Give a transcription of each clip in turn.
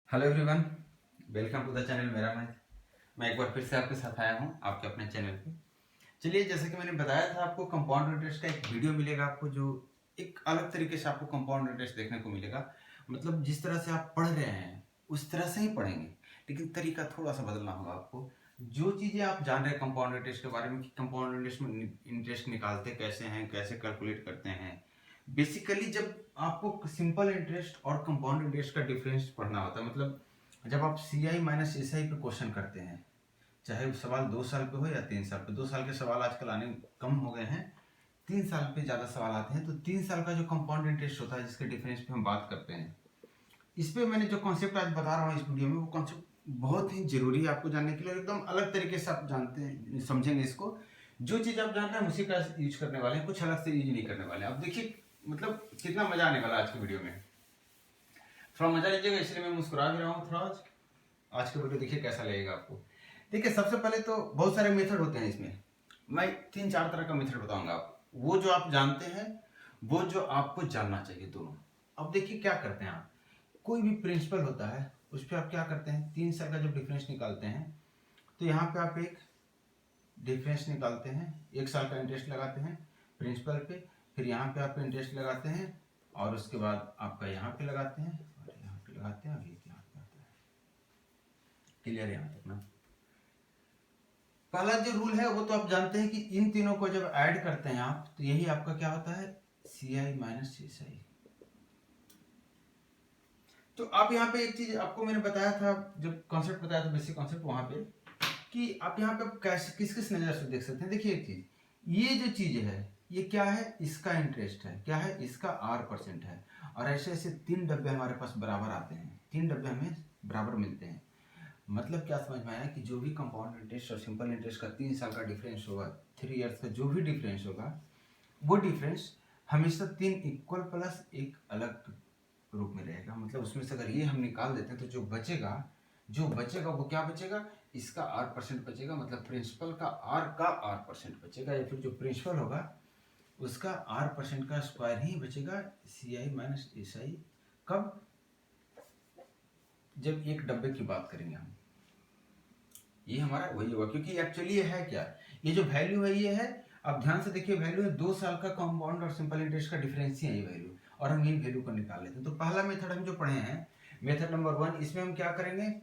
Hello everyone, welcome to the channel मेरा मैं एक बार फिर से आपके साथ आया हूँ आपके अपने चैनल पे। चलिए, जैसे कि मैंने बताया था आपको कंपाउंड इंटरेस्ट का एक वीडियो मिलेगा आपको, जो एक अलग तरीके से आपको कंपाउंड इंटरेस्ट देखने को मिलेगा। मतलब जिस तरह से आप पढ़ रहे हैं उस तरह से ही पढ़ेंगे, लेकिन तरीका थोड़ा सा बदलना होगा आपको। जो चीज़ें आप जान रहे हैं कंपाउंड इंटरेस्ट के बारे में कि कंपाउंड इंटरेस्ट में इंटरेस्ट निकालते कैसे हैं, कैसे कैलकुलेट करते हैं, बेसिकली जब आपको सिंपल इंटरेस्ट और कंपाउंड इंटरेस्ट का डिफरेंस पढ़ना होता है, मतलब जब आप सी आई माइनस एस आई पे क्वेश्चन करते हैं, चाहे वो सवाल 2 साल पे हो या 3 साल पे। 2 साल के सवाल आजकल आने कम हो गए हैं, 3 साल पे ज़्यादा सवाल आते हैं। तो 3 साल का जो कंपाउंड इंटरेस्ट होता है जिसके डिफरेंस पे हम बात करते हैं, इस पे मैंने जो कॉन्सेप्ट आज बता रहा हूँ इस वीडियो में, वो कॉन्सेप्ट बहुत ही जरूरी है आपको जानने के लिए। एकदम अलग तरीके से आप जानते हैं, समझेंगे इसको। जो चीज़ आप जान रहे हैं उसी का यूज करने वाले हैं, कुछ अलग से यूज नहीं करने वाले हैं। अब देखिए मतलब कितना मजा आने वाला है आज की वीडियो में। थोड़ा मजा लीजिएगा, इसलिए मैं मुस्कुरा भी रहा हूँ थोड़ा। आज का वीडियो देखिए कैसा लगेगा आपको। देखिए, सबसे पहले तो बहुत सारे मेथड होते हैं इसमें, मैं 3-4 तरह का मेथड बताऊंगा आपको। वो जो आप जानते हैं, वो जो आपको जानना चाहिए, दोनों। अब देखिए क्या करते हैं आप, कोई भी प्रिंसिपल होता है उस पर आप क्या करते हैं, 3 साल का जब डिफरेंस निकालते हैं तो यहाँ पे आप एक डिफरेंस निकालते हैं, 1 साल का इंटरेस्ट लगाते हैं प्रिंसिपल पे, फिर यहाँ पे आप इंटरेस्ट लगाते हैं और उसके बाद आपका यहाँ पे लगाते हैं और यहाँ पे लगाते हैं और ये यहाँ पे आता है। क्लियर यहाँ तक ना? पहला जो रूल है वो तो आप जानते हैं कि इन तीनों को जब ऐड करते हैं आप, तो यही आपका क्या होता है, सी आई माइनस एस आई। तो आप यहाँ पे एक चीज आपको मैंने बताया था, जब कॉन्सेप्ट बताया था, बेसिक कॉन्सेप्ट वहां पे, कि आप यहाँ पे कैसे किस किस नजर से देख सकते हैं। देखिए एक चीज, ये जो चीज है ये क्या है, इसका इंटरेस्ट है, क्या है, इसका R% है। और ऐसे ऐसे 3 डब्बे हमारे पास बराबर आते हैं, 3 डब्बे हमें बराबर मिलते हैं। मतलब क्या समझ में आया कि जो भी कंपाउंड इंटरेस्ट और सिंपल इंटरेस्ट का 3 साल का डिफरेंस होगा, 3 इयर्स का जो भी डिफरेंस होगा, वो डिफरेंस हमेशा 3 इक्वल प्लस एक अलग रूप में रहेगा। मतलब उसमें से अगर ये हम निकाल देते हैं तो जो बचेगा वो क्या बचेगा, इसका R% बचेगा। मतलब प्रिंसिपल का R% बचेगा, या फिर जो प्रिंसिपल होगा उसका R% का स्क्वायर ही बचेगा, सी आई माइनस एस आई। कब? जब एक डब्बे की बात करेंगे हम, ये हमारा वही होगा। क्योंकि एक्चुअली ये है क्या, ये जो वैल्यू है ये है, अब ध्यान से देखिए, वैल्यू है 2 साल का कंपाउंड और सिंपल इंटरेस्ट का डिफरेंस ही है ये वैल्यू, और हम इन वैल्यू को निकाल लेते हैं। तो पहला मेथड हम जो पढ़े हैं, मेथड नंबर 1, इसमें हम क्या करेंगे,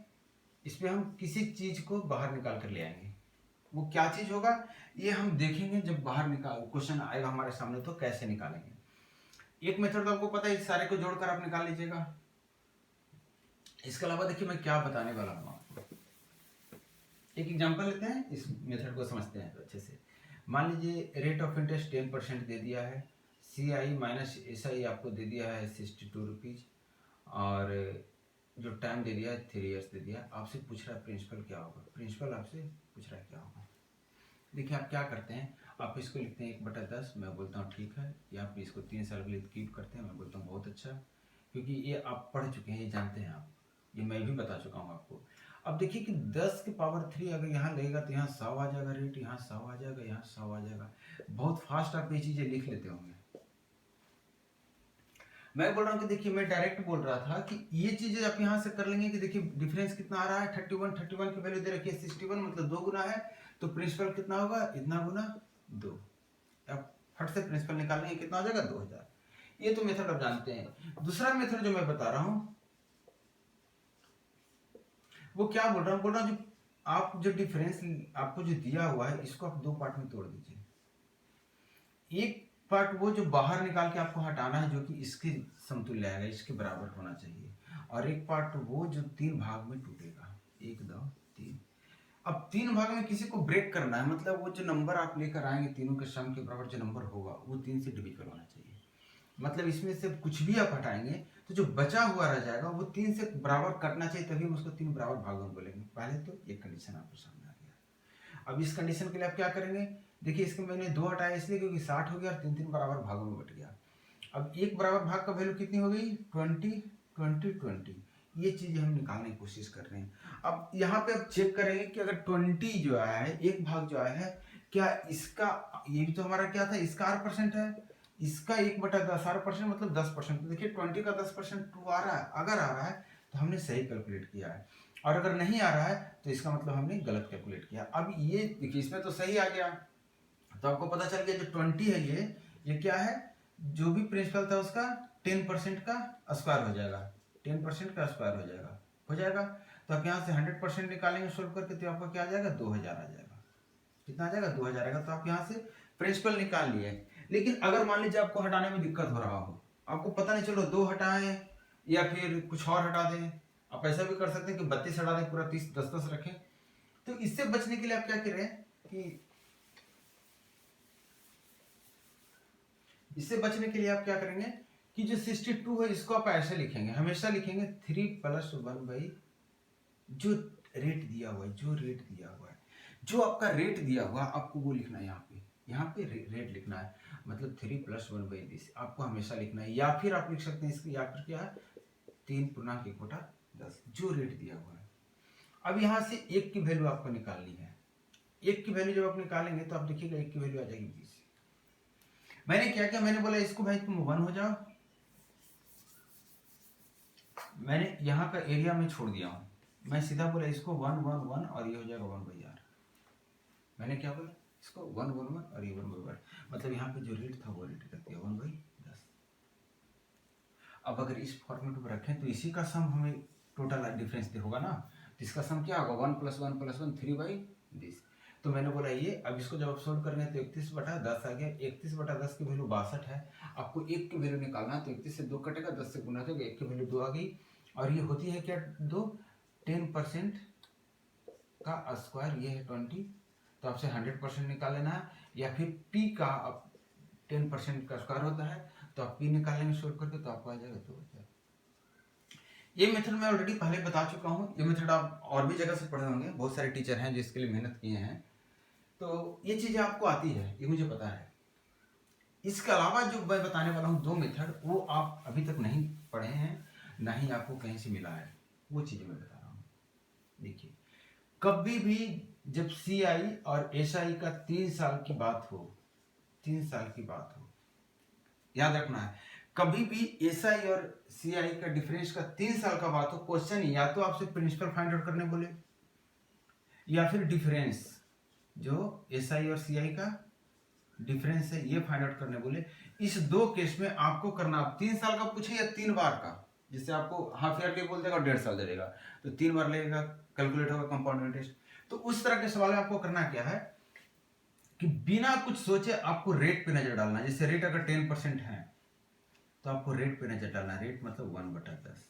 इसमें हम किसी चीज को बाहर निकाल कर ले आएंगे। वो क्या चीज होगा ये हम देखेंगे जब बाहर निकाल क्वेश्चन आएगा हमारे सामने, तो कैसे निकालेंगे। एक मेथड तो आपको पता है, इस सारे को जोड़कर आप निकाल लीजिएगा। इसके अलावा देखिए मैं क्या बताने वाला हूँ आपको, एक एग्जांपल लेते हैं, इस मेथड को समझते हैं तो अच्छे से। मान लीजिए रेट ऑफ इंटरेस्ट 10% दे दिया है, सी आई माइनस एस आई आपको दे दिया है 62 रुपीज़, और जो टाइम दे दिया है 3 इयर्स दे दिया। आपसे पूछ रहा है प्रिंसिपल क्या होगा, प्रिंसिपल आपसे पूछ रहा है क्या होगा। देखिए आप क्या करते हैं, आप इसको लिखते हैं 1/10, मैं बोलता हूँ ठीक है, या आप इसको 3 साल के लिए कीप करते हैं, मैं बोलता हूँ बहुत अच्छा, क्योंकि ये आप पढ़ चुके हैं, ये जानते हैं आप, ये मैं भी बता चुका हूँ आपको। अब देखिए कि 10 की पावर 3 अगर यहाँ लगेगा तो यहाँ 100 आ जाएगा रेट, यहाँ 100 आ जाएगा, यहाँ 100 आ जाएगा। बहुत फास्ट आप ये चीज़ें लिख लेते होंगे। मैं बोल रहा हूँ कि देखिए मैं डायरेक्ट बोल रहा था कि ये चीजें आप यहाँ से कर लेंगे कि देखिए डिफरेंस कितना आ रहा है, 31 की वैल्यू दे रखी है 61, मतलब 2 गुना है। तो प्रिंसिपल कितना होगा, इतना गुना 2। अब फट से प्रिंसिपल निकाल लेंगे, कितना हो जाएगा 2000। ये तो मेथड आप जानते हैं। दूसरा मेथड जो मैं बता रहा हूँ वो क्या बोल रहा हूँ, जो आप जो डिफरेंस आपको जो दिया हुआ है इसको आप 2 पार्ट में तोड़ दीजिए। एक पार्ट वो जो बाहर निकाल के आपको हटाना है, जो कि इसके समतुल्य आएगा, इसके बराबर होना चाहिए। और एक पार्ट वो जो 3 भाग में टूटेगा, 1 2 3। अब 3 भाग में किसी को ब्रेक करना है, मतलब वो जो नंबर आप लेकर आएंगे तीनों के सम के बराबर जो नंबर होगा वो 3 से डिविजिबल होना चाहिए। मतलब इसमें से कुछ भी आप हटाएंगे तो जो बचा हुआ रह जाएगा वो 3 से बराबर करना चाहिए, तभी हम उसको 3 बराबर भागों में बोलेंगे। पहले तो एक कंडीशन आपके सामने आ गया। अब इस कंडीशन के लिए आप क्या करेंगे, देखिए इसको मैंने 2 हटाया इसलिए क्योंकि 60 हो गया और 3 3 बराबर भागों में बट गया। अब एक बराबर भाग का वैल्यू कितनी हो गई, 20 20 20। ये चीजें हम निकालने की कोशिश कर रहे हैं। अब यहाँ पे आप चेक करेंगे कि अगर 20 जो आया है, एक भाग जो आया है, क्या इसका, ये भी तो हमारा क्या था, इसका R% है, इसका 1/10 R%, मतलब 10%। तो देखिए 20 का 10% 2 आ रहा है, अगर आ रहा है तो हमने सही कैलकुलेट किया है, और अगर नहीं आ रहा है तो इसका मतलब हमने गलत कैलकुलेट किया। अब ये देखिए इसमें तो सही आ गया, तो आपको पता चल गया जो 20 है ये क्या है, जो भी प्रिंसिपल था उसका 10% का स्क्वायर हो जाएगा, 10% का स्क्वायर हो जाएगा। तो आप यहाँ से 100% निकालेंगे सोल्व करके, तो आपका क्या आ जाएगा, 2000 आ जाएगा। कितना आ जाएगा, 2000 आएगा। तो आप यहाँ से प्रिंसिपल निकाल लिए। लेकिन अगर मान लीजिए आपको हटाने में दिक्कत हो रहा हो, आपको पता नहीं चलो 2 हटाएं या फिर कुछ और हटा दें, आप ऐसा भी कर सकते हैं कि 32 हटा दें, पूरा 30 10 रखें। तो इससे बचने के लिए आप क्या करें कि इससे बचने के लिए आप क्या करेंगे कि जो 62 है इसको आप ऐसे लिखेंगे, हमेशा लिखेंगे 3 + 1 जो रेट दिया हुआ है, जो आपका रेट दिया हुआ आपको वो लिखना है। यहाँ पे रेट लिखना है, मतलब 3 + 1/10 आपको हमेशा लिखना है। या फिर आप लिख सकते हैं इसकी, या फिर क्या है 3×1/10 जो रेट दिया हुआ है। अब यहाँ से 1 की वैल्यू आपको निकालनी है। 1 की वैल्यू जब आप निकालेंगे तो आप देखिएगा 1 की वैल्यू आ जाएगी 20। मैंने क्या किया, मैंने बोला इसको भाई तुम 1 हो जाओ, मैंने यहाँ का एरिया में छोड़ दिया हूँ, मैं सीधा बोला इसको 1 1 1 और ये हो जाएगा 1/r। मैंने क्या बोला, इसको 1 1 1 और ये 1/r, मतलब यहाँ पे जो रेट था वो रेट कर दिया 1/10। अब अगर इस फॉर्मेट में रखें तो इसी का सम हमें टोटल डिफरेंस होगा ना, तो इसका सम क्या होगा 1 + 1 + 1 3/10। तो मैंने बोला ये, अब इसको जब आप सोल्व करेंगे तो 31/10 आ गया। 31/10 की वैल्यू 62 है। आपको 1 की वैल्यू निकालना है, तो 31 से 2 कटेगा, 10 से गुना करेगा, 1 की वैल्यू 2 आ गई। और ये होती है क्या 2, 10% का स्क्वायर, ये है 20। तो आपसे 100% निकाल लेना है, या फिर p का 10% का स्क्वायर होता है, तो आप p निकालेंगे सोल्व करके, तो आपको आ जाएगा 2000। ये मेथड मैं ऑलरेडी पहले बता चुका हूँ, ये मेथड आप और भी जगह से पढ़े होंगे, बहुत सारे टीचर हैं जिसके लिए मेहनत किए हैं, तो ये चीजें आपको आती है, ये मुझे पता है। इसके अलावा जो मैं बताने वाला हूँ 2 मेथड, वो आप अभी तक नहीं पढ़े हैं, ना ही आपको कहीं से मिला है, वो चीजें मैं बता रहा हूँ। देखिए कभी भी जब CI और SI का 3 साल की बात हो, 3 साल की बात हो, याद रखना है, कभी भी SI और CI का डिफरेंस का 3 साल का बात हो, क्वेश्चन या तो आपसे प्रिंसिपल फाइंड आउट करने बोले, या फिर डिफरेंस जो SI और CI का डिफरेंस है ये फाइंड आउट करने बोले। इस 2 केस में आपको करना, आप 3 साल का पूछे या 3 बार का, जिससे आपको हाफ ईयरली बोल देगा और 1.5 साल दे देगा, तो 3 बार लगेगा, कैलकुलेट होगा कंपाउंड इंटरेस्ट। तो उस तरह के सवाल में आपको करना क्या है कि बिना कुछ सोचे आपको रेट पे नजर डालना है। जैसे रेट अगर 10% है तो आपको रेट पे नजर डालना, रेट मतलब 1/10,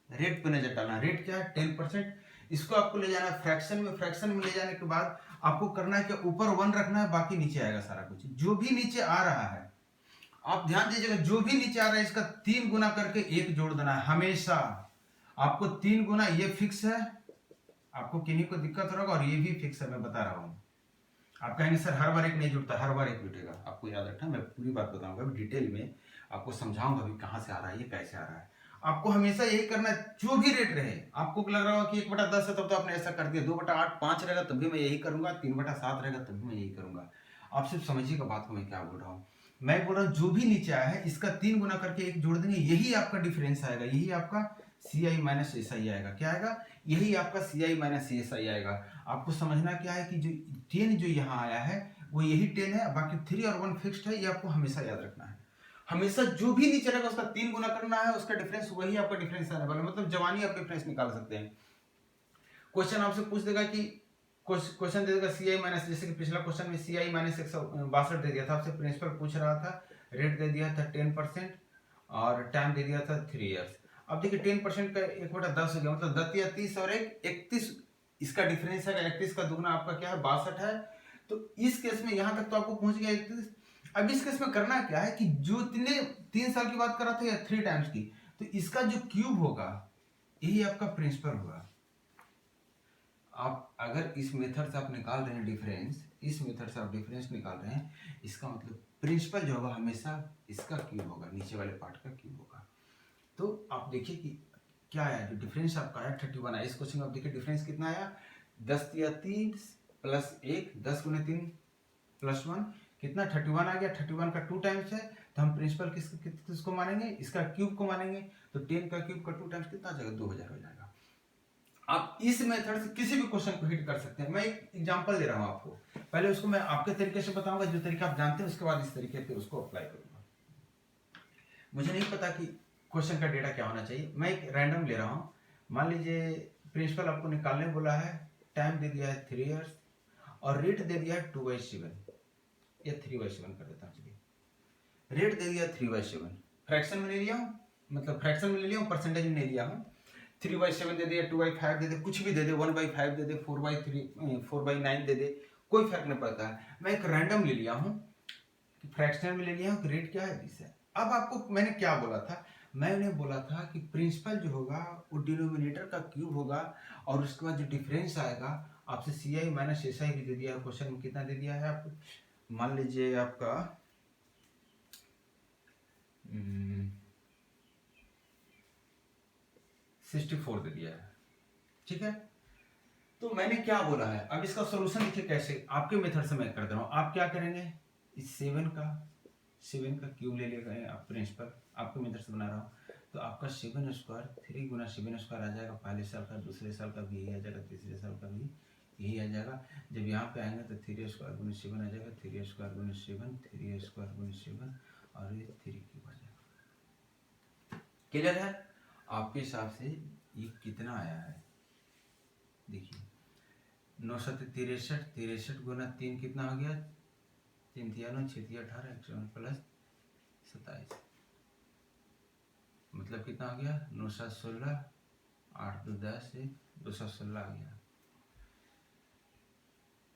रेट पे नजर डालना। रेट क्या है 10%, इसको आपको ले जाना फ्रैक्शन में, फ्रैक्शन में ले जाने के बाद आपको करना है कि ऊपर 1 रखना है, बाकी नीचे आएगा सारा कुछ। जो भी नीचे आ रहा है आप ध्यान दीजिएगा, जो भी नीचे आ रहा है इसका 3 गुना करके 1 जोड़ देना है हमेशा। आपको 3 गुना, ये फिक्स है, आपको किन्हीं को दिक्कत हो रहा और ये भी फिक्स है, मैं बता रहा हूं। आप कहेंगे सर हर बार 1 नहीं जुड़ता, हर बार 1 जुटेगा, आपको याद रखना, मैं पूरी बात बताऊंगा डिटेल में, आपको समझाऊंगा अभी कहां से आ रहा है, ये कैसे आ रहा है। आपको हमेशा यही करना है, जो भी रेट रहे, आपको लग रहा होगा कि 1/10 है तब तो आपने ऐसा कर दिया, 2/8 5 रहेगा तब भी मैं यही करूंगा, 3/7 रहेगा तब भी मैं यही करूंगा। आप सिर्फ समझिएगा बात को मैं क्या बोल रहा हूँ। मैं बोल रहा हूँ जो भी नीचे आया है इसका 3 गुना करके 1 जोड़ देंगे, यही आपका डिफरेंस आएगा, यही आपका CI माइनस SI आएगा। क्या आएगा, यही आपका CI माइनस SI आएगा। आपको समझना क्या है कि जो 10 जो यहाँ आया है वो यही 10 है, बाकी 3 और 1 फिक्स्ड है, ये आपको हमेशा याद रखना है। हमेशा जो भी नीचे रहेगा उसका 3 गुना करना है, उसका डिफरेंस वही आपका डिफरेंस आने वाला, मतलब जवानी आप डिफरेंस निकाल सकते हैं। क्वेश्चन आपसे पूछ देगा कि क्वेश्चन दे देगा CI माइनस, जैसे कि पिछला क्वेश्चन में CI माइनस 162 दे दिया था, आपसे प्रिंसिपल पूछ रहा था, रेट दे दिया था 10% और टाइम दे दिया था 3 इयर्स। अब देखिए 10% का 1/10 हो गया, मतलब 10 या 30 और 1 31 इसका डिफरेंस है। 31 का दुगना आपका क्या है 62 है। तो इस केस में यहां तक तो आपको पहुंच गया 31। अब इस केस में करना क्या है कि जो 3 साल की बात कर रहा था या 3 टाइम्स की, तो इसका जो क्यूब होगा यही आपका प्रिंसिपल होगा। आप अगर इस मेथड से आप निकाल रहे हैं डिफरेंस, इस मेथड से आप डिफरेंस निकाल रहे हैं, इसका मतलब प्रिंसिपल जो होगा हमेशा इसका क्यूब होगा, नीचे वाले पार्ट का क्यूब होगा। तो आप देखिए कि क्या आया, जो डिफरेंस आपका आया 31 आया। इस क्वेश्चन में आप देखिए डिफरेंस कितना आया, 10 या 30 प्लस 1, 10 गुने 3 प्लस 1 कितना 31 आ गया। 31 का 2 टाइम्स है तो हम प्रिंसिपल किसको मानेंगे, इसका क्यूब को मानेंगे। तो 10 का क्यूब का 2 टाइम्स कितना आ जाएगा, 2000 हो जाएगा। आप इस मेथड से किसी भी क्वेश्चन को हिट कर सकते हैं। मैं एक एग्जांपल दे रहा हूं आपको, पहले उसको मैं आपके तरीके से बताऊंगा, जो तरीका आप जानते हैं, उसके बाद इस तरीके से उसको अप्लाई करूंगा। मुझे नहीं पता कि क्वेश्चन का डेटा क्या होना चाहिए, मैं एक रैंडम ले रहा हूँ। मान लीजिए प्रिंसिपल आपको निकालने बोला है, टाइम दे दिया है 3 इयर्स और रेट दे दिया है 2/7 या 3/7 कर देता हूँ। चलिए रेट दे दिया 3/7, फ्रैक्शन में ले लिया हूँ, मतलब फ्रैक्शन में ले लिया हूँ, परसेंटेज में नहीं लिया हूँ। 3/7 दे दिया, 2/5 दे दे, कुछ भी दे दे, 1/5 दे दे, 4/9 दे दे, कोई फर्क नहीं पड़ता है। मैं एक रैंडम ले लिया हूँ, फ्रैक्शन में ले लिया हूँ कि रेट क्या है 20 है। अब आपको मैंने क्या बोला था, मैंने बोला था कि प्रिंसिपल जो होगा वो डिनोमिनेटर का क्यूब होगा और उसके बाद जो डिफरेंस आएगा, आपसे CI माइनस SI भी दे दिया है, क्वेश्चन में कितना दे दिया है आपको, मान लीजिए आपका 64 दे दिया है, ठीक है। तो मैंने क्या बोला है, अब इसका सोल्यूशन देखिए कैसे, आपके मेथड से मैं कर दे रहा हूँ। आप क्या करेंगे, इस 7 का क्यूब ले लेगा आप प्रिंसिपल, आपके मेथड से बना रहा हूँ। तो आपका 7 स्क्वायर 3 गुना 7 स्क्वायर आ जाएगा, पहले साल का, दूसरे साल का भी यही आ जाएगा, तीसरे साल का भी यही आ जाएगा। जब यहाँ पे आएंगे तो 3 स्क्वायर गुना 7 आ जाएगा, 3 स्क्वायर गुना 7, 3 स्क्वायर गुना 7 और ये 3 क्यूब आ जाएगा। क्लियर है आपके हिसाब से ये कितना आया है, देखिए 963, 63 गुना 3 कितना हो गया, 3 तिया 9, 6 तिया 18, 109 प्लस 27, मतलब कितना आ गया 916, 8 2 10 से 216 आ गया,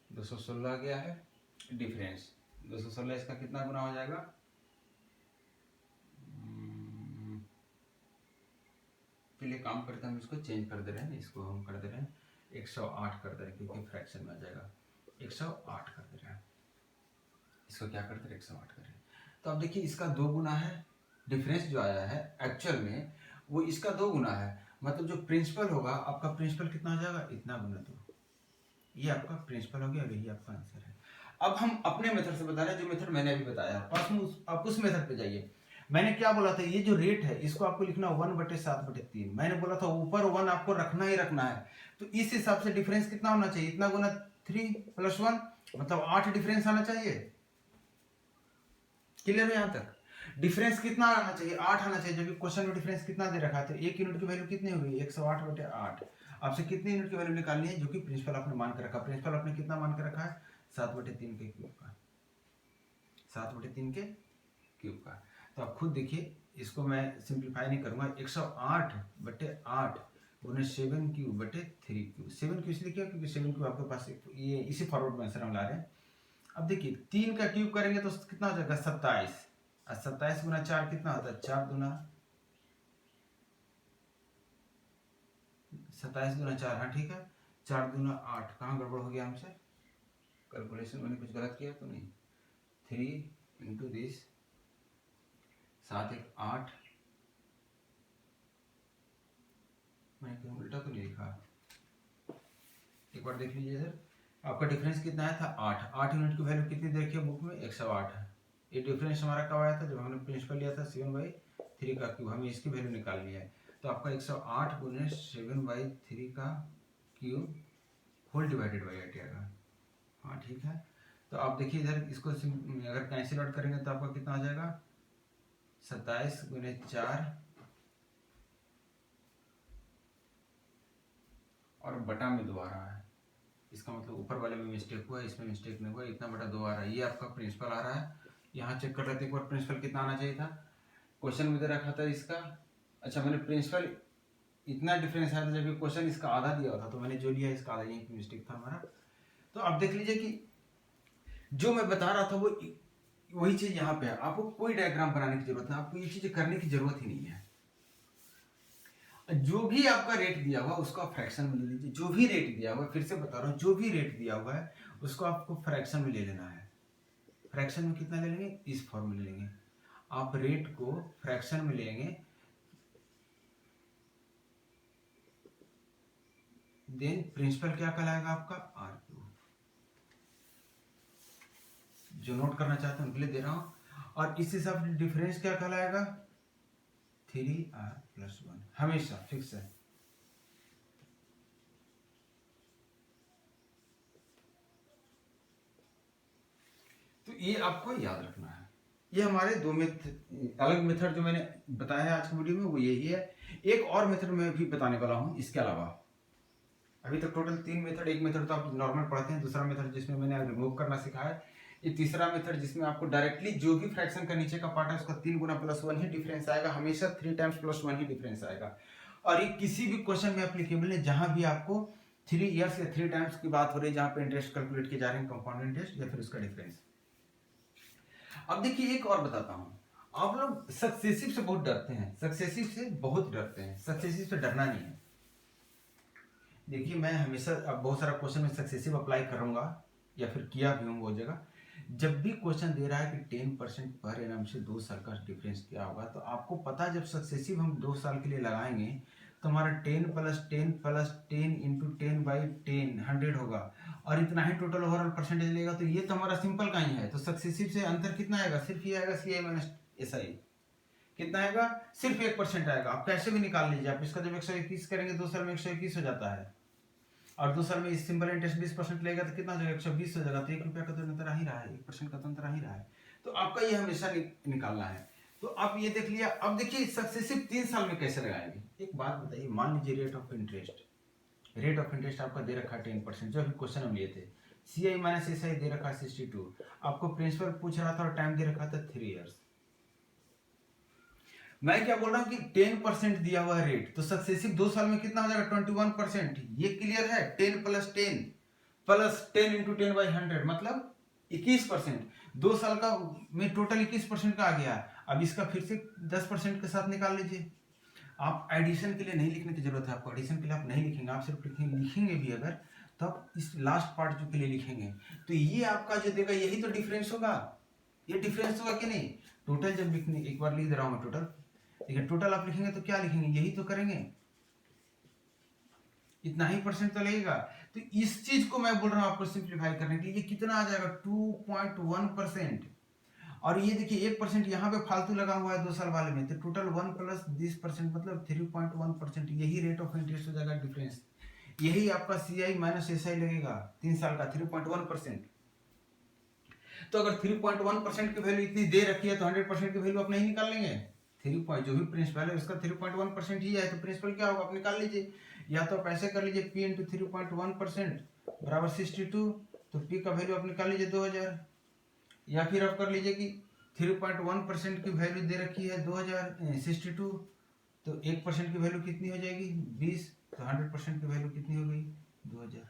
216 आ गया है डिफरेंस। 216 इसका कितना गुना हो जाएगा, चलिए काम करते हैं, हम इसको चेंज कर दे रहे हैं, इसको हम कर दे रहे हैं 108 कर दे रहे हैं, क्योंकि फ्रैक्शन में आ जाएगा, 108 कर दे रहे हैं, इसको क्या करते हैं 108 कर रहे हैं। तो अब देखिए इसका 2 गुना है, डिफरेंस जो आया है एक्चुअल में वो इसका 2 गुना है, मतलब जो प्रिंसिपल होगा आपका, प्रिंसिपल कितना हो जाएगा, इतना गुना 2, ये आपका प्रिंसिपल हो गया और यही आपका आंसर है। अब हम अपने मेथड से बता रहे हैं, जो मेथड मैंने अभी बताया, आप उस मेथड पे जाइए। मैंने क्या बोला था, ये जो रेट है इसको आपको लिखना 1/7/3, मैंने बोला था ऊपर 1 आपको रखना ही रखना है। तो इस हिसाब से डिफरेंस कितना होना चाहिए, इतना गुना 3 + 1, मतलब 8 डिफरेंस आना चाहिए। क्लियर है यहाँ तक, डिफरेंस कितना आना चाहिए, 8 आना चाहिए, जबकि क्वेश्चन में डिफरेंस कितना दे रखा है, तो 1 यूनिट की वैल्यू कितनी हुई, 108/8। आपसे कितनी यूनिट की वैल्यू निकालनी है, जो कि प्रिंसिपल आपने मान के रखा, प्रिंसिपल आपने कितना मान के रखा है, 7/3 के क्यूब का, 7/3 के क्यूब का। तो आप खुद देखिए, इसको मैं सिंप्लीफाई नहीं करूंगा, 108/8 गुना 7 क्यूब बटे 3 क्यूब। 7 क्यूब इसलिए किया क्योंकि 7 क्यूब आपके पास ये इसी फॉरवर्ड में आंसर हम ला रहे हैं। अब देखिए 3 का क्यूब करेंगे तो कितना हो जाएगा 27, और 27 गुना 4 कितना होता है, 4 गुना 27 गुना 4, हाँ ठीक है, 4 गुना 8, कहाँ गड़बड़ हो गया हमसे, कैलकुलेशन मैंने कुछ गलत किया तो नहीं, 3 इंटू दिस 7 1 8, मैंने कहीं उल्टा तो नहीं लिखा, एक बार देख लीजिए सर। आपका डिफरेंस कितना आया था 8 यूनिट की वैल्यू कितनी देखी है बुक में, 108 है। ये डिफरेंस हमारा कब आया था, जब हमने प्रिंसिपल लिया था 7/3 का क्यूब, हमें इसकी वैल्यू निकाल लिया है। तो आपका 108 गुने 7/3 का क्यूब होल डिवाइडेड बाई 8 आएगा, हाँ ठीक है। तो आप देखिए इधर इसको अगर कैंसिल आउट करेंगे तो आपका कितना आ जाएगा, 27 गुने 4 और बटा में 2 आ रहा है, इसका मतलब ऊपर वाले में मिस्टेक हुआ है, इसमें मिस्टेक नहीं हुआ, इतना बटा 2 आ रहा है, ये आपका प्रिंसिपल आ रहा है। यहाँ चेक कर रहे थे एक बार प्रिंसिपल कितना आना चाहिए था, क्वेश्चन में दे रखा था इसका, अच्छा मैंने प्रिंसिपल इतना डिफरेंस आया था, जबकि क्वेश्चन इसका आधा दिया था, तो मैंने जो लिया इसका आधा, यही मिस्टेक था हमारा। तो आप देख लीजिए कि जो मैं बता रहा था वो वही चीज यहाँ पे है, आपको कोई डायग्राम बनाने की जरूरत नहीं, आपको ये चीजें करने की जरूरत ही नहीं है। जो भी आपका रेट दिया हुआ उसको आप फ्रैक्शन में ले लीजिए, जो भी रेट दिया हुआ है, फिर से बता रहा हूँ, जो भी रेट दिया हुआ है उसको आपको फ्रैक्शन में ले लेना है। फ्रैक्शन में कितना ले लेंगे, इस फॉर्म में ले लेंगे, आप रेट को फ्रैक्शन में लेंगे, देन प्रिंसिपल क्या कहलाएगा आपका आर क्यूब। जो नोट करना चाहते हैं उनके लिए दे रहा हूं। और इस हिसाब से डिफरेंस क्या कहलाएगा, 3r+1, हमेशा फिक्स है। तो ये आपको याद रखना है। ये हमारे दो अलग मेथड जो मैंने बताया है आज की वीडियो में वो यही है। एक और मेथड मैं भी बताने वाला हूँ इसके अलावा। अभी तक टोटल 3 मेथड, एक मेथड तो आप नॉर्मल पढ़ते हैं, दूसरा मेथड जिसमें मैंने रिमूव करना सिखाया है, ये तीसरा मेथड जिसमें आपको डायरेक्टली जो भी फ्रैक्शन का नीचे का पार्ट है उसका 3 गुना +1 ही डिफरेंस आएगा, हमेशा 3 टाइम्स +1 ही डिफरेंस आएगा। और ये किसी भी क्वेश्चन में एप्लीकेबल है जहां भी आपको 3 ईयर्स या 3 टाइम्स की बात हो रही है, जहां पे इंटरेस्ट कैलकुलेट किए जा रहे हैं, कंपाउंड इंटरेस्ट या फिर उसका डिफरेंस। अब देखिए एक और बताता हूं, आप लोग सक्सेसिव से बहुत डरते हैं, सक्सेसिव से बहुत डरते हैं, सक्सेसिव से डरना नहीं है। देखिए मैं हमेशा अब बहुत सारा क्वेश्चन में सक्सेसिव अप्लाई करूंगा या फिर किया भी हूँ बहुत जगह। जब भी क्वेश्चन दे रहा है कि 10% पर एनम से 2 साल का डिफरेंस क्या होगा, तो आपको पता है जब सक्सेसिव हम 2 साल के लिए लगाएंगे तो हमारा 10 + 10 + 10 × 10/10 100 होगा और इतना ही टोटल ओवरऑल परसेंटेज लेगा। तो ये तो हमारा सिंपल का ही है। तो सक्सेसिव से अंतर कितना आएगा, सिर्फ ये आएगा CI - SI, कितना आएगा, सिर्फ 1% आएगा। आप कैसे भी निकाल लीजिए, आप इसका जब 121 करेंगे 2 साल में 121 हो जाता है और 2 साल में इस सिंपल इंटरेस्ट 20% लेगा तो कितना हो जाएगा, 120 हो जाएगा। तो 1 रुपया का तो अंतर आ ही रहा है, 1% का तो अंतर आ ही रहा है। तो आपका ये हमेशा निकालना है। तो आप ये देख लिया। अब देखिए सक्सेसिव 3 साल में कैसे लगाएंगे। एक बात बताइए, मान लीजिए रेट ऑफ इंटरेस्ट आपका दे रखा है 10%, जो अभी क्वेश्चन हम लिए थे। CI - SI दे रखा है 62, आपको प्रिंसिपल पूछ रहा था और टाइम दे रखा था 3 ईयर्स। मैं क्या बोल रहा हूँ कि 10% दिया हुआ है रेट, तो सक्सेसिव 2 साल में कितना हो जाएगा, 21%। ये क्लियर है, 10 + 10 + 10 × 10/100 मतलब 21%। 2 साल का में टोटल 21% का आ गया। अब इसका फिर से 10% के साथ निकाल लीजिए। आप एडिशन के लिए नहीं लिखने की जरूरत है, आपको एडिशन के लिए आप नहीं लिखेंगे, आप सिर्फ लिखेंगे भी अगर तो आप इस लास्ट पार्ट जो के लिए लिखेंगे। तो ये आपका जो देगा यही तो डिफरेंस होगा, ये डिफरेंस होगा कि नहीं। टोटल जब लिखने, एक बार लिख दे रहा हूं मैं टोटल, देखिए टोटल आप लिखेंगे तो क्या लिखेंगे, यही तो करेंगे, इतना ही परसेंट तो लगेगा। तो इस चीज को मैं बोल रहा हूं आपको सिंप्लीफाई करने के लिए, ये कितना आ जाएगा 2.1%। और ये देखिए 1% यहाँ पे फालतू लगा हुआ है 2 साल वाले में, तो टोटल 1 + 20% मतलब 3.1%। यही रेट ऑफ इंटरेस्ट हो जाएगा डिफरेंस। यही आपका CI - SI लगेगा 3 साल का 3.1%। तो अगर 3.1% की वैल्यू इतनी दे रखी है तो 100% की वैल्यू आप नहीं निकाल लेंगे। 3 जो भी प्रिंसिपल है उसका 3.1% ही है, तो प्रिंसिपल क्या होगा आप निकाल लीजिए। या तो आप ऐसे कर लीजिए, P × 3.1% = 62, तो P का वैल्यू आप निकाल लीजिए 2000। या फिर आप कर लीजिए कि 3.1% की वैल्यू दे रखी है 2062, तो 1% की वैल्यू कितनी हो जाएगी 20, तो 100% की वैल्यू कितनी हो गई 2000।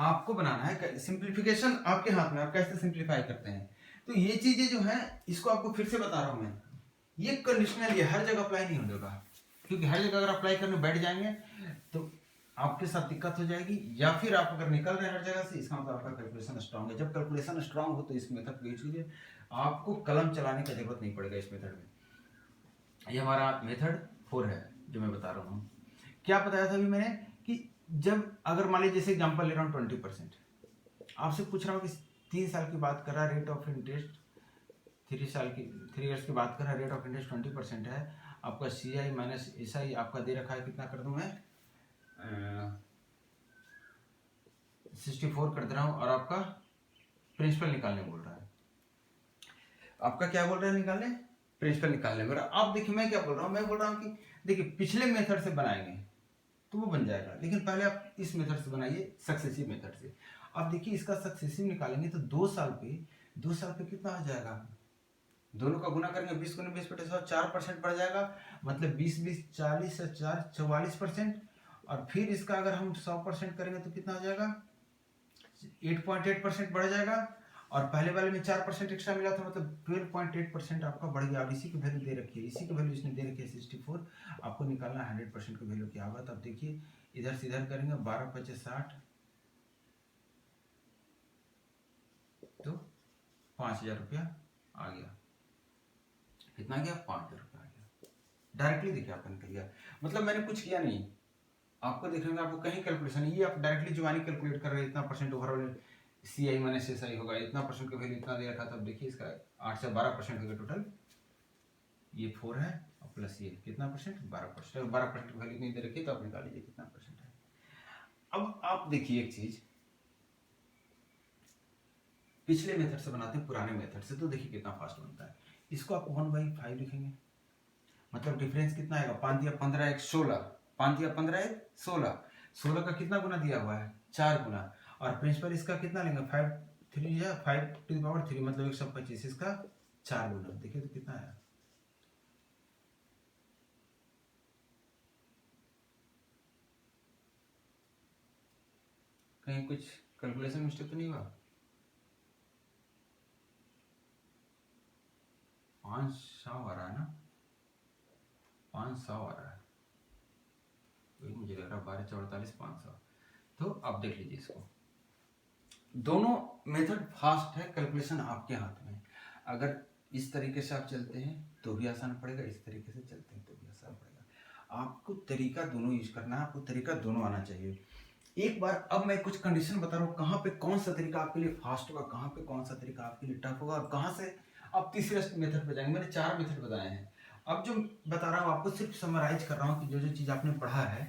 आपको बनाना है, सिंप्लीफिकेशन आपके हाथ में, आप कैसे सिंप्लीफाई करते हैं। तो ये चीजें जो है इसको आपको फिर से बता रहा हूं मैं, ये कंडीशनल, ये हर जगह अप्लाई नहीं होगा, क्योंकि हर जगह अगर अप्लाई करने बैठ जाएंगे तो आपके साथ दिक्कत हो जाएगी। या फिर आप अगर निकल रहे हैं हर जगह से, इसका मतलब आपका कैलकुलेशन स्ट्रांग है। जब कैलकुलेशन स्ट्रांग हो तो इस मेथड को यूज कीजिए, आपको कलम चलाने की जरूरत नहीं पड़ेगा इस मेथड में। ये हमारा मेथड 4 है जो मैं बता रहा हूँ। क्या बताया था अभी मैंने कि जब अगर मान लीजिए जैसे एग्जाम्पल ले रहा हूँ 20%, आपसे पूछ रहा हूँ कि 3 साल की बात कर रहा है, रेट ऑफ इंटरेस्ट 3 ईयर्स की बात कर रहा है, रेट ऑफ इंटरेस्ट 20% है। आपका CI - SI आपका दे रखा है, कितना कर दूं मैं 64 कर दे रहा हूं, और आपका प्रिंसिपल निकालने बोल रहा है। आपका क्या बोल रहा है निकालने, प्रिंसिपल निकालने बोल रहा है। आप देखिए मैं क्या बोल रहा हूं, मैं बोल रहा हूं कि देखिए पिछले मेथड से बनाएंगे तो वो बन जाएगा, लेकिन पहले आप इस मेथड से बनाइए, सक्सेसिव मेथड से। अब देखिए इसका सक्सेसिव निकालेंगे तो 2 साल पे कितना आ जाएगा, दोनों का गुना करेंगे, 20 × 20 = 4% बढ़ जाएगा, मतलब 20 20 40 से 4 44%। और फिर इसका अगर हम 100% करेंगे तो कितना हो जाएगा 8.8% बढ़ जाएगा। और पहले वाले में 4% एक्स्ट्रा मिला था, मतलब 12.8% आपका बढ़ गया। अब इसी की वैल्यू दे रखी है, इसी की वैल्यू इसने दे रखी है 64, आपको निकालना है 100% की वैल्यू क्या होगा। तो अब देखिए इधर से इधर करेंगे, 12 × 5 = 60, तो 5000 रुपया आ गया। कितना गया 5000 रुपया आ गया। डायरेक्टली देखिए आपका निकल गया, मतलब मैंने कुछ किया नहीं, आपको देखेंगे आपको कहीं कैलकुलेशन, ये आप डायरेक्टली जुबानी कैलकुलेट कर रहे हैं, इतना percent overall C I minus S I होगा, इतना परसेंट का वैल्यू इतना दे रखा, तब देखिए इसका 8 से 12% होगा टोटल, ये 4 है और प्लस ये कितना परसेंट, 12%। 12% की वैल्यू नहीं दे रखी तो आप निकाल लीजिए कितना परसेंट है। अब आप देखिए एक चीज, पिछले मेथड से बनाते हैं पुराने मेथड से, तो देखिए कितना फास्ट बनता है। इसको आप 1/5 लिखेंगे, मतलब डिफरेंस कितना आएगा, 5 दिया 15 1 16, 5 दिया 15 1 16, 16 का कितना गुना दिया हुआ है, 4 गुना, और प्रिंसिपल इसका कितना लेंगे 5 3 या 5 टू द पावर 3, मतलब 125, इसका 4 गुना, देखिए तो कितना आया। कहीं कुछ कैलकुलेशन मिस्टेक तो नहीं हुआ, 500 आ रहा है ना, 500 आ रहा है, वही मुझे लग रहा है 12 44 500। तो आप देख लीजिए इसको, दोनों मेथड फास्ट है, कैलकुलेशन आपके हाथ में। अगर इस तरीके से आप चलते हैं तो भी आसान पड़ेगा, इस तरीके से चलते हैं तो भी आसान पड़ेगा। आपको तरीका दोनों यूज करना है, आपको तरीका दोनों आना चाहिए। एक बार अब मैं कुछ कंडीशन बता रहा हूँ, कहाँ पे कौन सा तरीका आपके लिए फास्ट होगा, कहाँ पे कौन सा तरीका आपके लिए टफ होगा, और कहाँ से आप तीसरे मेथड पे जाएंगे। मैंने 4 मेथड बताए हैं, अब जो बता रहा हूँ आपको सिर्फ समराइज कर रहा हूँ कि जो जो चीज़ आपने पढ़ा है।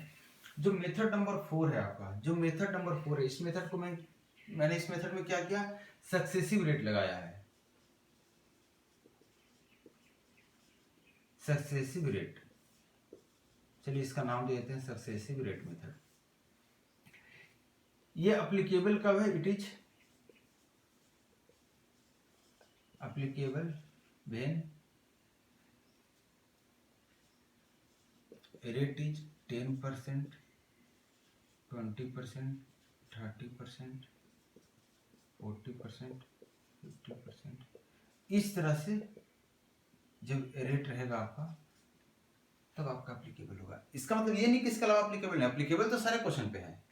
जो मेथड नंबर 4 है आपका, जो मेथड नंबर 4 है, इस मेथड को मैंने इस मेथड में क्या किया, सक्सेसिव रेट लगाया है, सक्सेसिव रेट। चलिए इसका नाम दे देते हैं सक्सेसिव रेट मेथड। ये अप्लीकेबल कब है, it is applicable when rate is 10%, 20%, 30%, 40%, 50%, इस तरह से जब रेट रहेगा आपका तब आपका अप्लीकेबल होगा। इसका मतलब ये नहीं कि इसके अलावा अप्लीकेबल नहीं, अप्लीकेबल तो सारे क्वेश्चन पे है,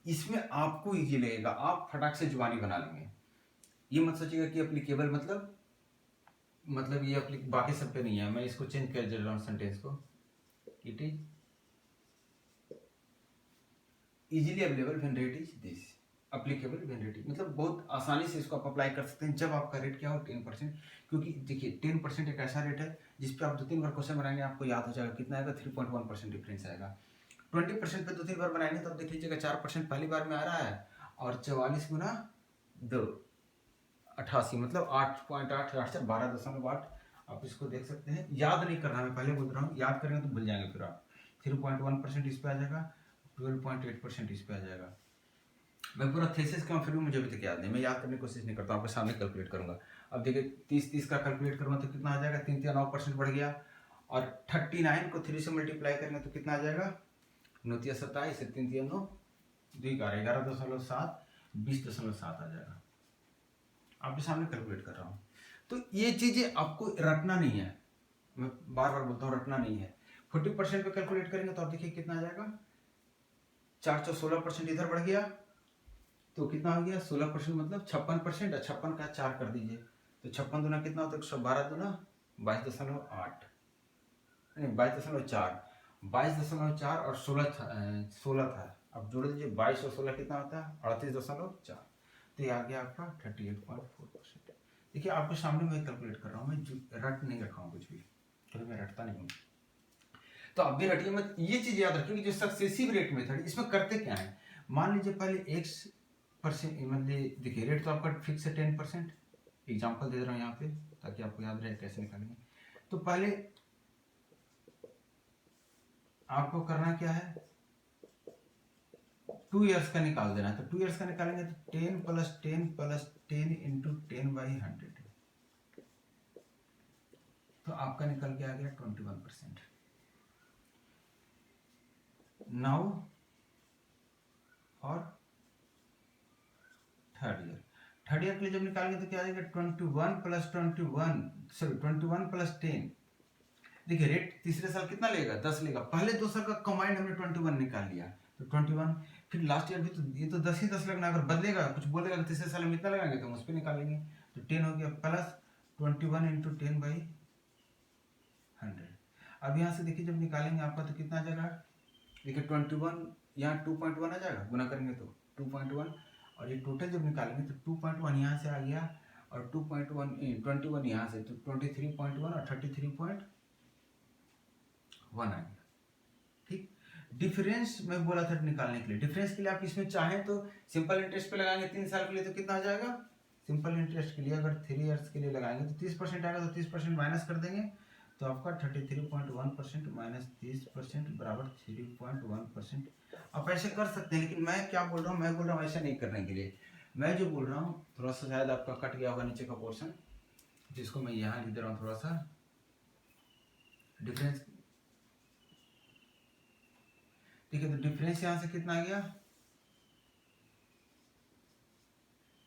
इसमें आपको इजी लगेगा, आप फटाक से जुबानी बना लेंगे। ये मत सोचिएगा कि अप्लीकेबल मतलब ये बाकी सब पे नहीं है। मैं इसको चेंज कर दे रहा हूँ सेंटेंस को, it is easily available when rate is this, applicable when rate is, मतलब बहुत आसानी से इसको आप अप्लाई कर सकते हैं जब आपका रेट क्या हो 10%। क्योंकि देखिए 10% एक ऐसा रेट है जिस पे आप 2-3 बार क्वेश्चन बनाएंगे आपको याद हो जाएगा, कितना आएगा 3.1% डिफरेंस आएगा। 20% पे 2-3 बार बनाएंगे तब देख लीजिएगा 4% पहली बार में आ रहा है, और 44 गुना 2 88, मतलब 8.8 8 से 12.8। आप इसको देख सकते हैं, याद नहीं करना, मैं पहले बोल रहा हूँ, याद करेंगे तो भूल जाएंगे फिर आप। 3.1% इस पे आ जाएगा, 12.8% इस पे आ जाएगा। मैं पूरा थेसिस का फिर भी मुझे अभी तक याद नहीं, मैं याद करने की कोशिश नहीं करता, आपके सामने कैलकुलेट करूंगा। अब देखिए 30 का कैलकुलेट करूंगा तो कितना आ जाएगा, 3 9% बढ़ गया, और 39 को 3 से मल्टीप्लाई करेंगे तो कितना आ जाएगा, 9 27, 3 9 2 का 11.7, 20.7 आ जाएगा। आपके सामने कैलकुलेट कर रहा हूँ। तो ये चीजें आपको रटना नहीं है, मैं बार बार बोलता हूँ रटना नहीं है। 40% पे कैलकुलेट करेंगे तो आप देखिए कितना आ जाएगा, 416% इधर बढ़ गया तो कितना हो गया 16%, मतलब 56%, 56 का 4 कर दीजिए तो 56 दूना कितना होता है, 112 दूना 22.8, नहीं 22.4, 22.4 और 16 था, अब जोड़ दीजिए 22 और 16 कितना होता है 38.4, तो ये आ गया आपका 38.4%। देखिए आपके सामने मैं कैलकुलेट कर रहा हूँ, मैं रट नहीं रखा हूँ कुछ भी, क्योंकि मैं रटता नहीं हूँ। तो आप भी रटिए मत, ये चीज याद रखिए कि जो सक्सेसिव रेट मेथड, इसमें करते क्या है, मान लीजिए पहले x%, मतलब देखिए रेट तो आपका फिक्स है 10%, एग्जाम्पल दे रहा हूँ यहाँ पे ताकि आपको याद रहे कैसे निकालेंगे। तो पहले आपको करना क्या है, 2 इयर्स का निकाल देना है। तो 2 इयर्स का निकालेंगे तो 10 + 10 + 10 × 10/100, तो आपका निकल के आ गया 21%। नाउ और थर्ड ईयर के लिए जब निकालेंगे तो क्या आ जाएगा 21 + 21 + 10। देखिए रेट तीसरे साल कितना लेगा, 10 लेगा, पहले 2 साल का कंबाइंड हमने 21 निकाल लिया, तो 21, फिर लास्ट ईयर भी तो ये तो 10 ही 10 लगना, अगर बदलेगा कुछ बोलेगा तो तीसरे साल में इतना लगाएंगे तो हम उस पर निकालेंगे, तो 10 हो गया प्लस 21 × 10/100। अब यहाँ से देखिए जब निकालेंगे आपका तो कितना आ जाएगा, देखिए 21 यहाँ 2.1 आ जाएगा, गुना करेंगे तो 2.1, और ये टोटल जब निकालेंगे तो 2.1 यहाँ से आ गया और 2.21 यहाँ से, तो 23.1 और 33.1 आ गया। ठीक, डिफरेंस मैं बोला था निकालने के लिए। डिफरेंस के लिए आप इसमें चाहें तो सिंपल इंटरेस्ट पे लगाएंगे 3 साल के लिए तो कितना आ जाएगा, सिंपल इंटरेस्ट के लिए अगर 3 ईयर्स के लिए लगाएंगे तो 30% आएगा, तो 30% माइनस कर देंगे तो आपका 33.1% माइनस 30% बराबर 3.1%। आप ऐसे कर सकते हैं, लेकिन मैं क्या बोल रहा हूँ, मैं बोल रहा हूँ ऐसा नहीं करने के लिए। मैं जो बोल रहा हूँ थोड़ा सा शायद आपका कट गया होगा नीचे का पोर्शन, जिसको मैं यहाँ लिख दे रहा हूँ थोड़ा सा डिफरेंस। ठीक है, तो डिफरेंस यहाँ से कितना आ गया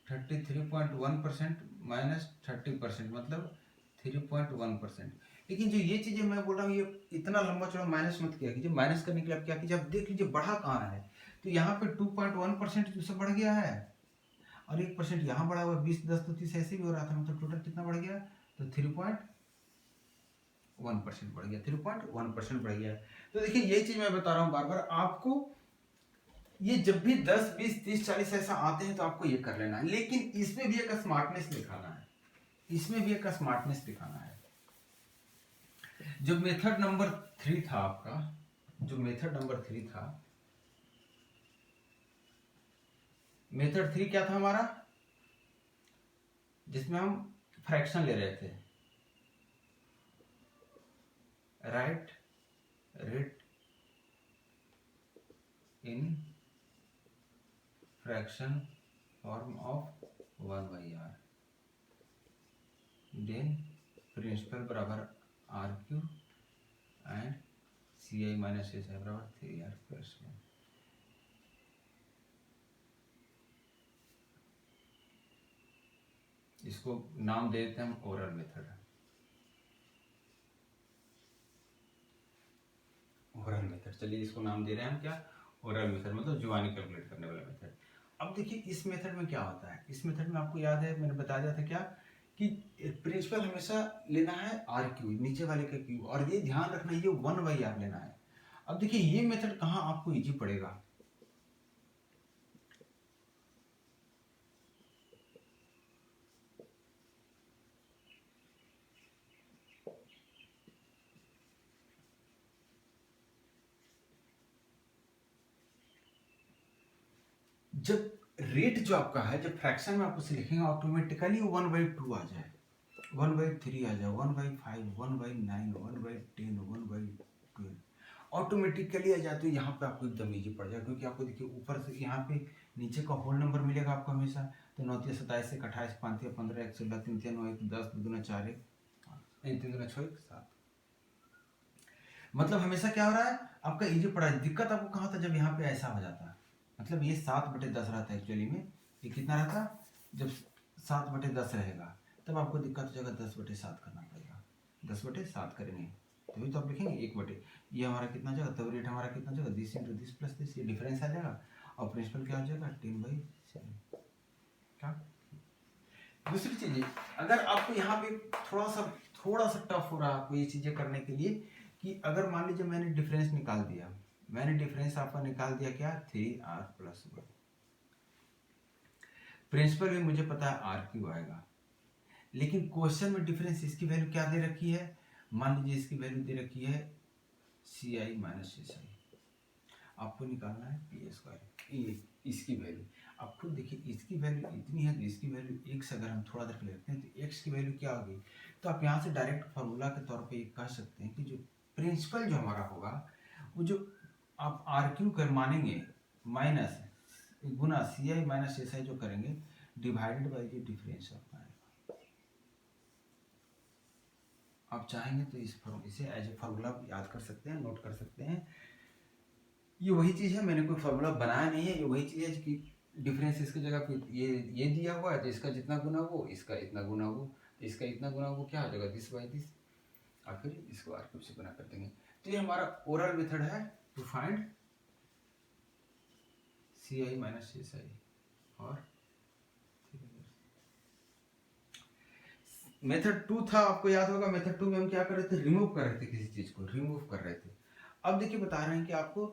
33.1% माइनस 30% मतलब 3.1%। लेकिन जो ये चीजें मैं बोल रहा हूँ ये इतना लंबा चौड़ा माइनस मत किया कीजिए। माइनस करने के लिए आप क्या कीजिए, आप देख लीजिए बढ़ा कहाँ है, तो यहाँ पे 2.1% तो बढ़ गया है और 1% यहाँ बढ़ा हुआ, 20 10 तो 30 ऐसे भी हो रहा था, मतलब टोटल कितना बढ़ गया, तो 3.1% बढ़ गया, 3.1% बढ़ गया। तो देखिए ये चीज मैं बता रहा हूँ बार बार आपको, ये जब भी 10 20 30 40 ऐसा आते हैं तो आपको ये कर लेना है, लेकिन इसमें भी एक स्मार्टनेस दिखाना है, इसमें भी एक स्मार्टनेस दिखाना है। जो मेथड नंबर 3 था आपका, जो मेथड नंबर 3 था, मेथड 3 क्या था हमारा, जिसमें हम फ्रैक्शन ले रहे थे, write rate in fraction form of 1/r, then principal बराबर RQ and CI minus S बराबर 3R प्लस 1। इसको नाम दे देते हैं हम ओरल मेथड। ओरल मेथड, चलिए इसको नाम दे रहे हैं हम क्या, ओरल मेथड, मतलब जुबानी कैलकुलेट करने वाला मेथड। अब देखिए इस मेथड में क्या होता है, इस मेथड में आपको याद है मैंने बता दिया था क्या कि प्रिंसिपल हमेशा लेना है RQ, नीचे वाले का क्यूब, और ये ध्यान रखना ये 1/r लेना है। अब देखिए ये मेथड कहाँ आपको इजी पड़ेगा, जब रेट जो आपका है, जब फ्रैक्शन में आप उसे लिखेंगे ऑटोमेटिकली 1/2 आ जाए, 1/3 आ जाए, 1/5, 1/9, 1/10, 1/12 ऑटोमेटिकली आ जाए, तो यहाँ पे आपको एकदम इजी पड़ जाए, क्योंकि आपको देखिए ऊपर से यहाँ पे नीचे का होल नंबर मिलेगा आपको हमेशा, तो 9 × 27 1 28 5 × 15 1 16 3 3 9 1 10 2 2 4 1 3 2 6 1 7, मतलब हमेशा क्या हो रहा है आपका इजी पड़ा है। दिक्कत आपको कहाँ था, जब यहाँ पे ऐसा हो जाता है, मतलब ये 7/10 रहता है एक्चुअली में, ये कितना रहता, जब 7/10 रहेगा तब आपको दिक्कत हो जाएगा 10/7 करना पड़ेगा, 10/7 करेंगे तभी तो आप लिखेंगे 1/, ये हमारा कितना जाएगा, तब रेट हमारा कितना जाएगा 10 × 10 + 10, ये डिफरेंस आ जाएगा, और प्रिंसिपल क्या हो जाएगा 10/7। क्या दूसरी चीज़, अगर आपको यहाँ पे थोड़ा सा टफ हो रहा है आपको ये चीज़ें करने के लिए, कि अगर मान लीजिए मैंने डिफरेंस निकाल दिया, मैंने डिफरेंस आपका निकाल दिया क्या 3R + 1, प्रिंसिपल भी मुझे पता है RQ आएगा, लेकिन क्वेश्चन में डिफरेंस इसकी वैल्यू क्या दे रखी है, मान लीजिए इसकी वैल्यू दे रखी है CI माइनस SI, आपको निकालना है P², इसकी वैल्यू आप खुद देखिए, इसकी वैल्यू इतनी है तो इसकी वैल्यू x, अगर हम थोड़ा देर लेते हैं तो x की वैल्यू क्या होगी, तो आप यहाँ से डायरेक्ट फार्मूला के तौर पे कह सकते हैं कि जो प्रिंसिपल जो हमारा होगा वो जो आप RQ कर मानेंगे माइनस गुना CI माइनस SI जो करेंगे डिवाइडेड बाई जो डिफरेंस आपका आएगा। आप चाहेंगे तो इसे एज ए फार्मूला याद कर सकते हैं, नोट कर सकते हैं। ये वही चीज़ है, मैंने कोई फार्मूला बनाया नहीं है, ये वही चीज़ है कि डिफरेंस इसकी जगह पे ये दिया हुआ है, तो इसका जितना गुना हो इसका इतना गुना हो, इसका इतना गुना हो क्या हो जाएगा 10/10, और फिर इसको RQ से गुना कर देंगे। तो ये हमारा ओरल मेथड है to find CI minus SI, और मेथड 2 था, आपको याद होगा मेथड 2 में हम क्या कर रहे थे, रिमूव कर रहे थे, किसी चीज को रिमूव कर रहे थे। अब देखिए बता रहे हैं कि आपको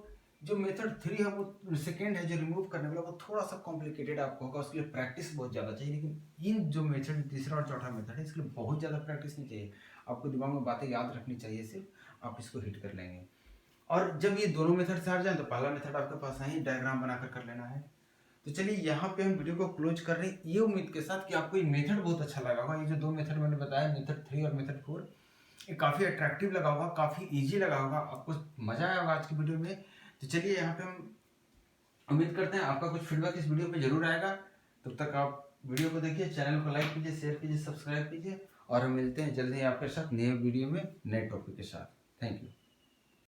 जो मेथड 3 है वो सेकेंड है जो रिमूव करने वाला, वो थोड़ा सा कॉम्प्लिकेटेड आपको होगा, उसके लिए प्रैक्टिस बहुत ज़्यादा चाहिए। लेकिन इन जो मेथड तीसरा और चौथा मेथड है इसके लिए बहुत ज़्यादा प्रैक्टिस नहीं चाहिए, आपको दिमाग में बातें याद रखनी चाहिए, सिर्फ आप इसको हिट कर लेंगे। और जब ये दोनों मेथड से हट जाए तो पहला मेथड आपके पास है ही, डायग्राम बनाकर कर लेना है। तो चलिए यहाँ पे हम वीडियो को क्लोज कर रहे हैं ये उम्मीद के साथ कि आपको ये मेथड बहुत अच्छा लगा होगा। ये जो दो मेथड मैंने बताया, मेथड 3 और मेथड 4, ये काफ़ी अट्रैक्टिव लगा होगा, काफ़ी इजी लगा होगा, आपको मजा आया होगा आज की वीडियो में। तो चलिए यहाँ पे हम उम्मीद करते हैं आपका कुछ फीडबैक इस वीडियो पे जरूर आएगा। तब तक आप वीडियो को देखिए, चैनल को लाइक कीजिए, शेयर कीजिए, सब्सक्राइब कीजिए, और हम मिलते हैं जल्दी आपके साथ नए वीडियो में नए टॉपिक के साथ। Thank you.